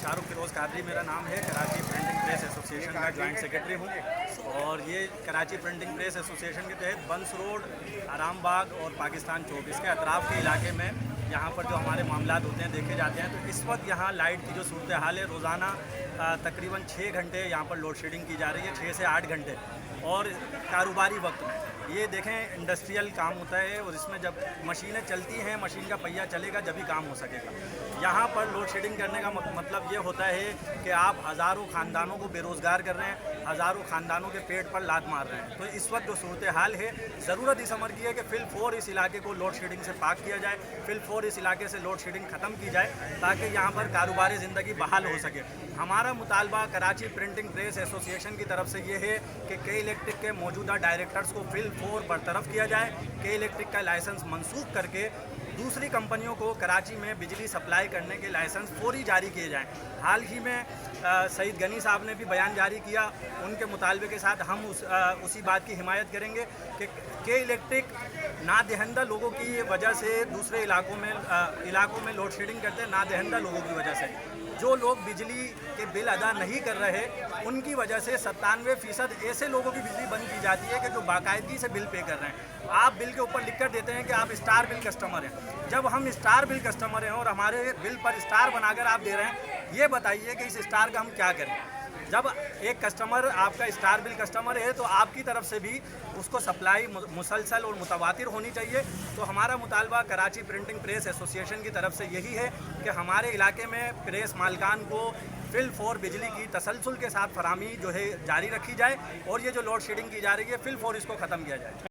शाहरुख फिरोज़ कादरी मेरा नाम है। कराची प्रिंटिंग प्रेस एसोसिएशन का जॉइंट सेक्रेटरी हूँ और ये कराची प्रिंटिंग प्रेस एसोसिएशन के तहत बंस रोड, आरामबाग और पाकिस्तान चौक इसके अतराफ़ के इलाके में यहाँ पर जो हमारे मामलात होते हैं देखे जाते हैं। तो इस वक्त यहाँ लाइट की जो सूरत हाल है, रोज़ाना तकरीबन 6 घंटे यहाँ पर लोड शेडिंग की जा रही है, 6 से 8 घंटे। और कारोबारी वक्त में ये देखें इंडस्ट्रियल काम होता है और इसमें जब मशीनें चलती हैं, मशीन का पहिया चलेगा जब भी काम हो सकेगा। यहाँ पर लोड शेडिंग करने का मतलब ये होता है कि आप हज़ारों ख़ानदानों को बेरोज़गार कर रहे हैं, हज़ारों ख़ानदानों के पेट पर लात मार रहे हैं। तो इस वक्त जो सूरत हाल है, ज़रूरत इस अमर की है कि फिलफौर इस इलाके को लोड शेडिंग से पाक किया जाए, फिलफौर इस इलाके से लोड शेडिंग ख़त्म की जाए ताकि यहाँ पर कारोबारी ज़िंदगी बहाल हो सके। हमारा मुतालबा कराची प्रिंटिंग प्रेस एसोसिएशन की तरफ से ये है कि के इलेक्ट्रिक के मौजूदा डायरेक्टर्स को फिलफौर बरतरफ किया जाए, के इलेक्ट्रिक का लाइसेंस मनसूख करके दूसरी कंपनियों को कराची में बिजली सप्लाई करने के लाइसेंस फौरी जारी किए जाएं। हाल ही में सईद गनी साहब ने भी बयान जारी किया, उनके मुतालबे के साथ हम उसी बात की हिमायत करेंगे कि के इलेक्ट्रिक नादहिंदा लोगों की वजह से दूसरे इलाकों में लोड शेडिंग करते हैं, नादहिंदा लोगों की वजह से। जो लोग बिजली के बिल अदा नहीं कर रहे उनकी वजह से 97% ऐसे लोगों की बिजली बंद की जाती है कि जो बाकायदगी से बिल पे कर रहे हैं। आप बिल के ऊपर लिख कर देते हैं कि आप स्टार बिल कस्टमर हैं। जब हम स्टार बिल कस्टमर हैं और हमारे बिल पर स्टार बनाकर आप दे रहे हैं, ये बताइए कि इस स्टार का हम क्या करें। जब एक कस्टमर आपका स्टार बिल कस्टमर है तो आपकी तरफ से भी उसको सप्लाई मुसलसल और मुतवातिर होनी चाहिए। तो हमारा मुतालबा कराची प्रिंटिंग प्रेस एसोसिएशन की तरफ से यही है कि हमारे इलाके में प्रेस मालिकान को फिलफौर बिजली की तसलसल के साथ फराहमी जो है जारी रखी जाए और ये जो लोड शेडिंग की जा रही है फिलफौर इसको ख़त्म किया जाए।